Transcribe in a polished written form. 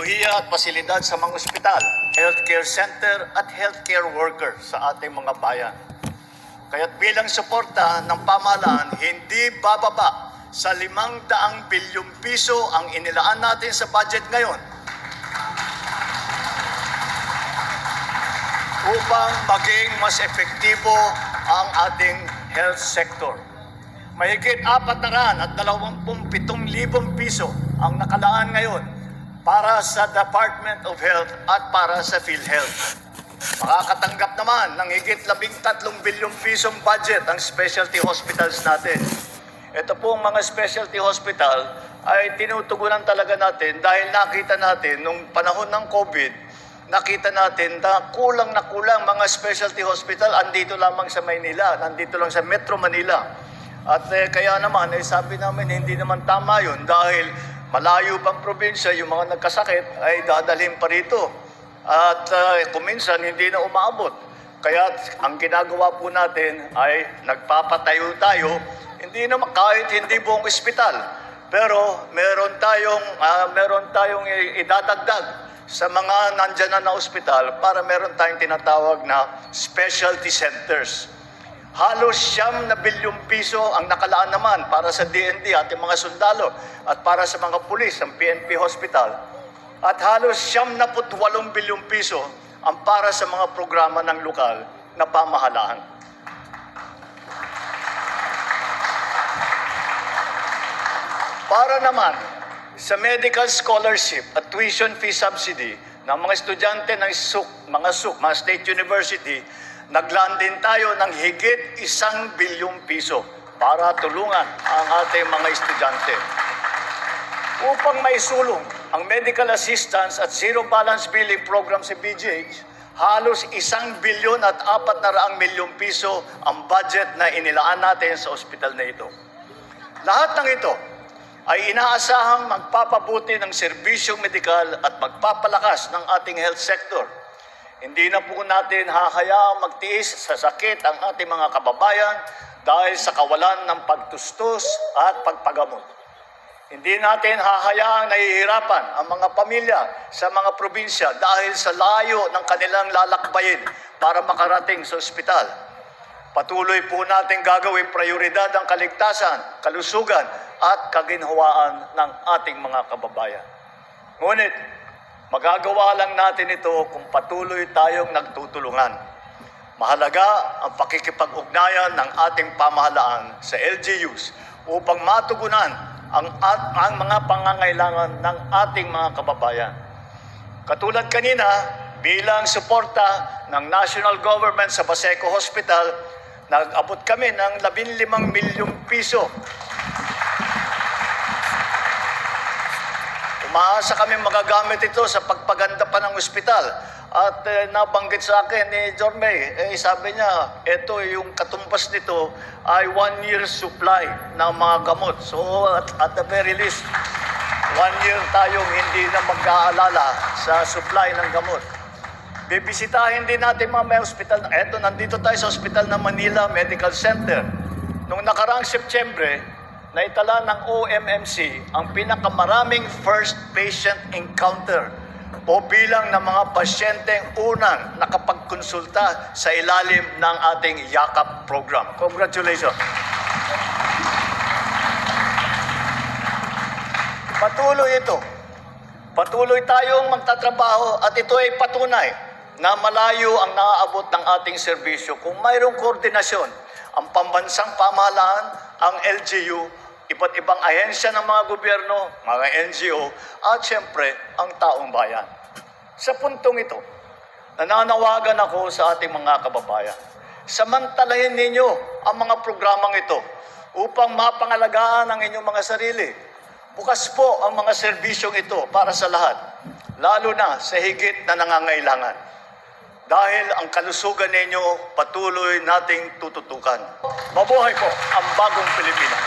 teknolohiya at pasilidad sa mga ospital, healthcare center at healthcare worker sa ating mga bayan. Kaya't bilang suporta ng pamahalaan, hindi bababa sa 500 bilyong piso ang inilaan natin sa budget ngayon upang maging mas epektibo ang ating health sector. Mahigit 427,000 piso ang nakalaan ngayon para sa Department of Health at para sa PhilHealth. Makakatanggap naman ng higit 13 bilyong pisong budget ang specialty hospitals natin. Ito pong mga specialty hospital ay tinutugunan talaga natin dahil nakita natin nung panahon ng COVID, nakita natin na kulang mga specialty hospital andito lamang sa Maynila, nandito lang sa Metro Manila. At kaya naman, sabi namin hindi naman tama yun dahil malayo pang probinsya, yung mga nagkasakit ay dadalhin pa rito. At kuminsan hindi na umaabot. Kaya ang ginagawa po natin ay nagpapatayo tayo, hindi naman kahit hindi buong ospital. Pero meron tayong idadagdag sa mga nandyan na ospital para meron tayong tinatawag na specialty centers. Halos 9 bilyong piso ang nakalaan naman para sa DND, ating mga sundalo, at para sa mga pulis, ang PNP Hospital. At halos 78 bilyong piso ang para sa mga programa ng lokal na pamahalaan. Para naman sa medical scholarship at tuition fee subsidy ng mga estudyante ng mga state university, naglaan din tayo ng higit 1 bilyong piso para tulungan ang ating mga estudyante. Upang maisulong ang medical assistance at zero balance billing program sa BGH, halos 1 bilyon at 400 milyong piso ang budget na inilaan natin sa ospital na ito. Lahat ng ito ay inaasahang magpapabuti ng serbisyong medikal at magpapalakas ng ating health sector. Hindi na po natin hahayaang magtiis sa sakit ang ating mga kababayan dahil sa kawalan ng pagtustos at pagpagamot. Hindi natin hahayaang nahihirapan ang mga pamilya sa mga probinsya dahil sa layo ng kanilang lalakbayin para makarating sa ospital. Patuloy po natin gagawing prioridad ang kaligtasan, kalusugan at kaginhawaan ng ating mga kababayan. Ngunit, magagawa lang natin ito kung patuloy tayong nagtutulungan. Mahalaga ang pakikipag-ugnayan ng ating pamahalaan sa LGUs upang matugunan ang mga pangangailangan ng ating mga kababayan. Katulad kanina, bilang suporta ng national government sa Baseco Hospital, nag-abot kami ng 15 milyong piso. Umaasa kami magagamit ito sa pagpaganda pa ng ospital. At nabanggit sa akin ni Jorme, sabi niya, ito yung katumbas nito ay 1 year supply ng mga gamot. So at the very least, 1 year tayong hindi na mag-aalala sa supply ng gamot. Bibisitahin din natin mga ospital. Eto, nandito tayo sa ospital ng Manila Medical Center. Noong nakaraang Setyembre, naitala ng OMMC ang pinakamaraming first patient encounter o bilang ng mga pasyenteng unang nakapagkonsulta sa ilalim ng ating YAKAP program. Congratulations! Patuloy ito. Patuloy tayong magtatrabaho at ito ay patunay na malayo ang naaabot ng ating serbisyo kung mayroong koordinasyon ang pambansang pamahalaan, ang LGU, iba't ibang ahensya ng mga gobyerno, mga NGO, at siyempre ang taong bayan. Sa puntong ito, nananawagan ako sa ating mga kababayan. Samantalahin ninyo ang mga programang ito upang mapangalagaan ang inyong mga sarili. Bukas po ang mga serbisyong ito para sa lahat, lalo na sa higit na nangangailangan. Dahil ang kalusugan ninyo patuloy nating tututukan. Mabuhay po ang bagong Pilipinas.